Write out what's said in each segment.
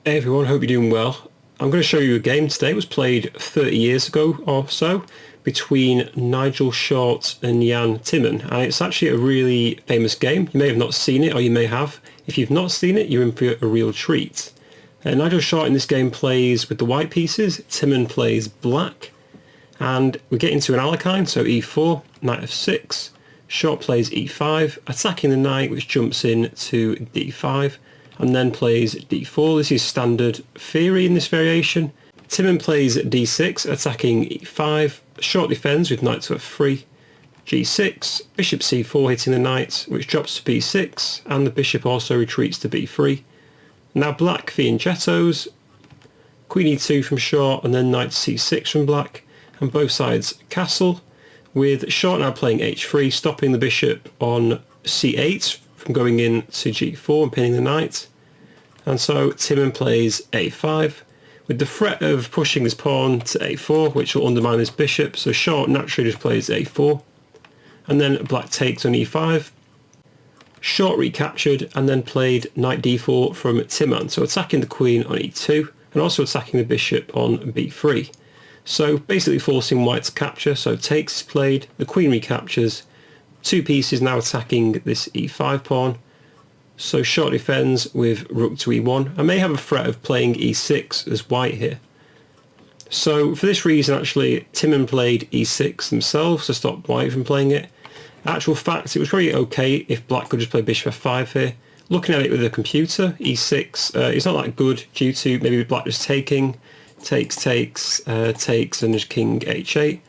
Hey everyone, hope you're doing well. I'm going to show you a game today. It was played 30 years ago or so between Nigel Short and Jan Timman, and it's actually a really famous game. You may have not seen it, or you may have. If you've not seen it, you're in for a real treat. Nigel Short in this game plays with the white pieces, Timman plays black, and we get into an Alekhine, so e4, knight f6, Short plays e5, attacking the knight which jumps in to d5, and then plays d4. This is standard theory in this variation. Timman plays d6, attacking e5, Short defends with knight to f3, g6, bishop c4 hitting the knight, which drops to b6, and the bishop also retreats to b3. Now black fianchettos, queen e2 from Short, and then knight to c6 from black, and both sides castle, with Short now playing h3, stopping the bishop on c8 from going in to g4 and pinning the knight. And so Timman plays a5, with the threat of pushing his pawn to a4, which will undermine his bishop, so Short naturally just plays a4. And then black takes on e5. Short recaptured and then played knight d4 from Timman, so attacking the queen on e2 and also attacking the bishop on b3. So basically forcing white to capture, so takes is played, the queen recaptures, two pieces now attacking this e5 pawn. So Short defends with rook to e1. I may have a threat of playing e6 as white here. So for this reason actually Timman played e6 themselves to stop white from playing it. Actual fact, it was probably okay if black could just play bishop f5 here. Looking at it with a computer, e6 it's not that good due to maybe black just taking, takes, and just king h8.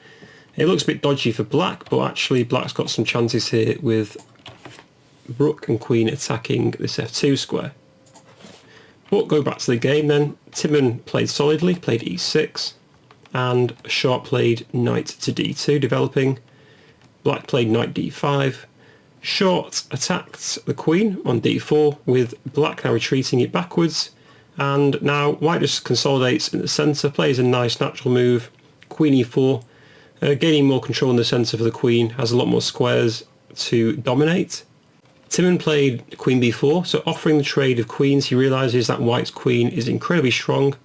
It looks a bit dodgy for black, but actually black's got some chances here with rook and queen attacking this f2 square. But go back to the game then. Timman played solidly, played e6, and Short played knight to d2 developing. Black played knight d5. Short attacked the queen on d4, with black now retreating it backwards, and now white just consolidates in the centre, plays a nice natural move, queen e4, gaining more control in the centre for the queen, has a lot more squares to dominate. Timman played queen b4, so offering the trade of queens. He realises that white's queen is incredibly strong,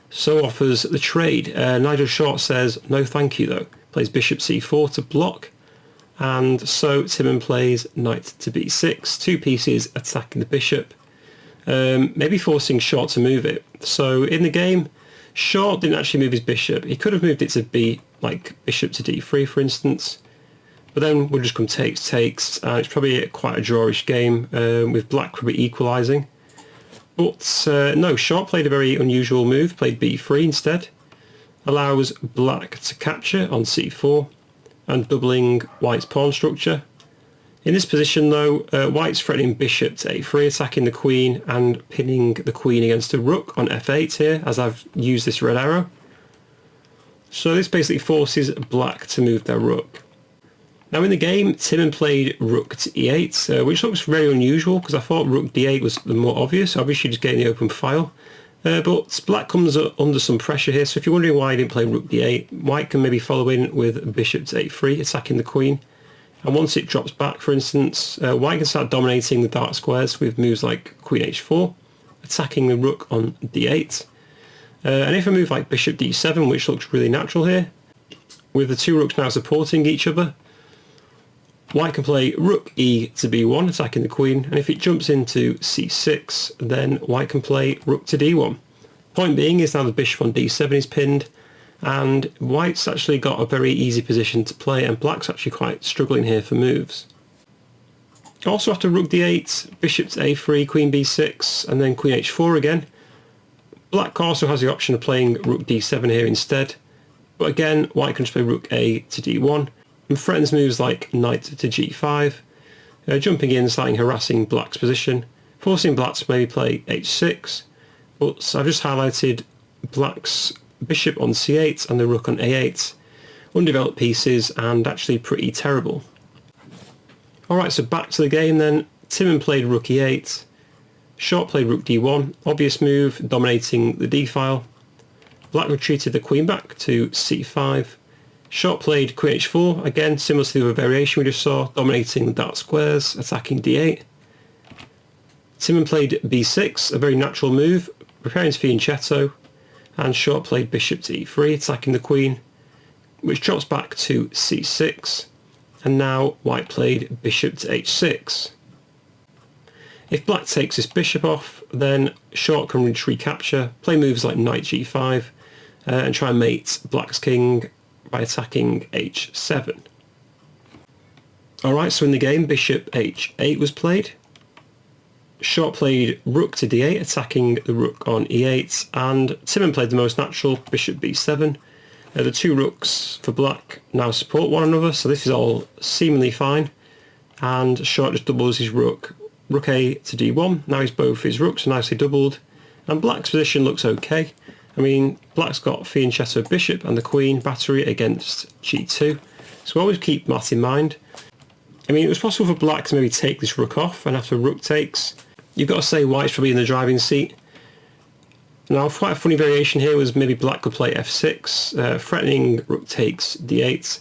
so offers the trade. Nigel Short says no thank you though, plays bishop c4 to block, and so Timman plays knight to b6, two pieces attacking the bishop, maybe forcing Short to move it. So in the game, Short didn't actually move his bishop. He could have moved it to b, like bishop to d3 for instance. But then we'll just come takes. It's probably quite a drawish game, with black probably equalising. But no, Short played a very unusual move, played b3 instead. Allows black to capture on c4 and doubling white's pawn structure. In this position though, white's threatening bishop to a3, attacking the queen and pinning the queen against a rook on f8 here, as I've used this red arrow. So this basically forces black to move their rook. Now in the game, Timman played rook to e8, which looks very unusual because I thought rook d8 was the more obvious, obviously just getting the open file. But black comes under some pressure here, so if you're wondering why he didn't play rook d8, white can maybe follow in with bishop to a3, attacking the queen. And once it drops back, for instance, white can start dominating the dark squares with moves like queen h4, attacking the rook on d8. And if I move like bishop d7, which looks really natural here, with the two rooks now supporting each other, white can play rook e to b1, attacking the queen, and if it jumps into c6, then white can play rook to d1. Point being is now the bishop on d7 is pinned, and white's actually got a very easy position to play, and black's actually quite struggling here for moves. Also after rook d8, bishop to a3, queen b6, and then queen h4 again. Black also has the option of playing rook d7 here instead, but again white can just play rook a to d1, and threatens moves like knight to g5, jumping in, starting harassing black's position, forcing black to maybe play h6, but I've just highlighted black's bishop on c8 and the rook on a8, undeveloped pieces and actually pretty terrible. Alright, so back to the game then. Timman played rook e8, Short played rook d1, obvious move, dominating the d file. Black retreated the queen back to c5, Short played queen h4, again similar to the other variation we just saw, dominating the dark squares, attacking d8. Timman played b6, a very natural move, preparing his fianchetto, and short played bishop to e3, attacking the queen, which drops back to c6, and now white played bishop to h6. If black takes this bishop off, then short can reach recapture, play moves like knight g5, and try and mate black's king by attacking h7. Alright, so in the game, bishop h8 was played. Short played rook to d8, attacking the rook on e8, and Timon played the most natural, bishop b7. The two rooks for black now support one another, so this is all seemingly fine. And short just doubles his rook, rook a to d1. Now he's both his rooks are nicely doubled, and black's position looks okay. I mean, black's got fianchetto bishop and the queen battery against g2, so always keep that in mind. I mean, it was possible for black to maybe take this rook off, and after rook takes, you've got to say white's probably in the driving seat. Now, quite a funny variation here was maybe black could play f6, threatening rook takes d8,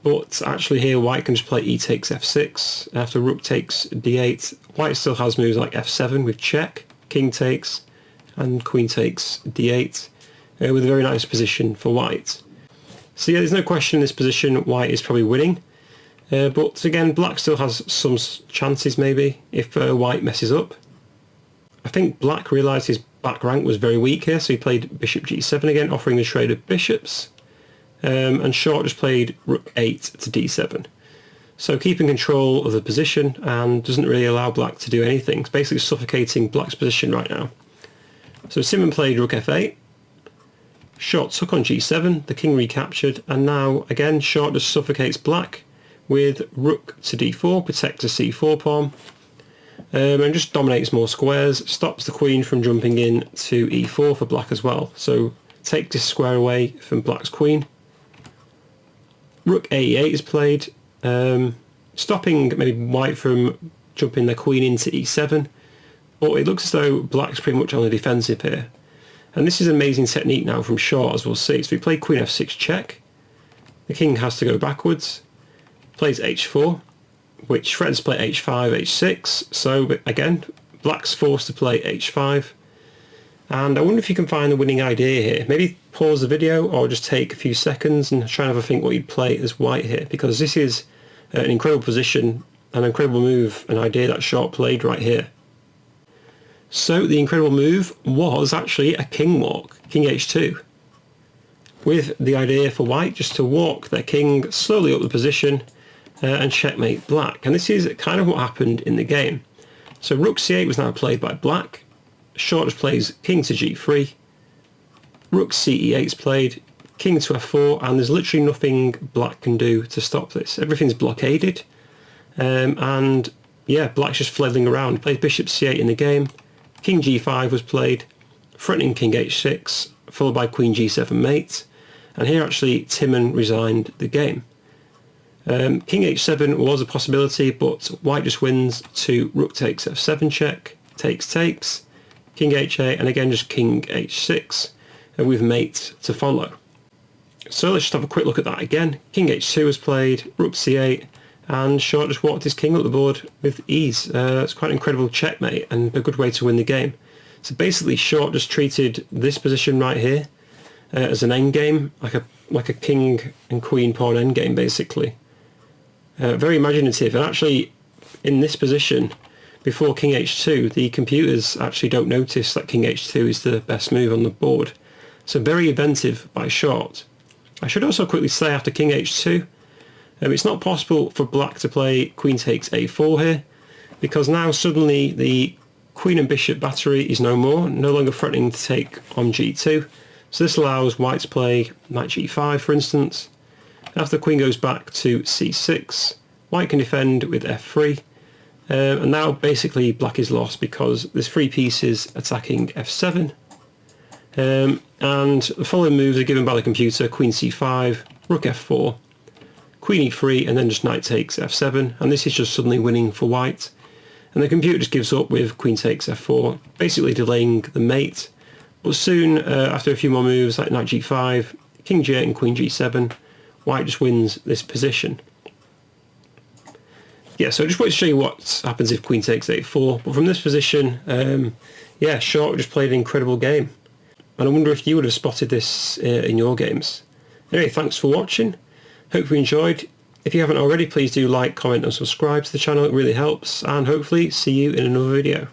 but actually here white can just play e takes f6. After rook takes d8, white still has moves like f7 with check, king takes, and queen takes d8, with a very nice position for white. So yeah, there's no question in this position white is probably winning, but again, black still has some chances maybe if white messes up. I think black realised his back rank was very weak here, so he played bishop g7 again, offering the trade of bishops, and short just played rook 8 to d7. So keeping control of the position and doesn't really allow black to do anything. It's basically suffocating black's position right now. So Timon played rook f8, short took on g7, the king recaptured, and now again short just suffocates black with rook to d4, protects the c4 pawn, and just dominates more squares, stops the queen from jumping in to e4 for black as well. So take this square away from black's queen. Rook a8 is played, stopping maybe white from jumping their queen into e7, but it looks as though black's pretty much on the defensive here. And this is an amazing technique now from short, as we'll see. So we play queen f6 check, the king has to go backwards, plays h4, which threatens to play h5, h6, so again, black's forced to play h5, and I wonder if you can find the winning idea here. Maybe pause the video or just take a few seconds and try and have a think what you'd play as white here, because this is an incredible position, an incredible move, an idea that short played right here. So the incredible move was actually a king walk, king h2, with the idea for white just to walk their king slowly up the position and checkmate black. And this is kind of what happened in the game. So rook c8 was now played by black, short just plays king to g3, rook ce8 is played, king to f4, and there's literally nothing black can do to stop this. Everything's blockaded, and yeah, black's just flailing around. Played bishop c8 in the game, king g5 was played, threatening king h6, followed by queen g7 mate, and here actually Timon resigned the game. King h7 was a possibility, but white just wins to rook takes f7 check, takes, king h8, and again just king h6, and with mate to follow. So let's just have a quick look at that again. King h2 was played, rook c8, and short just walked his king up the board with ease. It's quite an incredible checkmate and a good way to win the game. So basically short just treated this position right here as an endgame, like a king and queen pawn endgame basically. Very imaginative, and actually in this position before king h2 the computers actually don't notice that king h2 is the best move on the board. So very inventive by short. I should also quickly say after king h2 it's not possible for black to play queen takes a4 here, because now suddenly the queen and bishop battery is no longer threatening to take on g2. So this allows white to play knight g5 for instance. After the queen goes back to c6, white can defend with f3, and now basically black is lost because there's three pieces attacking f7, and the following moves are given by the computer: queen c5, rook f4, queen e3, and then just knight takes f7, and this is just suddenly winning for white, and the computer just gives up with queen takes f4, basically delaying the mate. But soon, after a few more moves like knight g5, king g8 and queen g7, white just wins this position. Yeah, so I just wanted to show you what happens if queen takes a4, but from this position, yeah, Short just played an incredible game. And I wonder if you would have spotted this in your games. Anyway, thanks for watching. Hope you enjoyed. If you haven't already, please do like, comment and subscribe to the channel. It really helps. And hopefully see you in another video.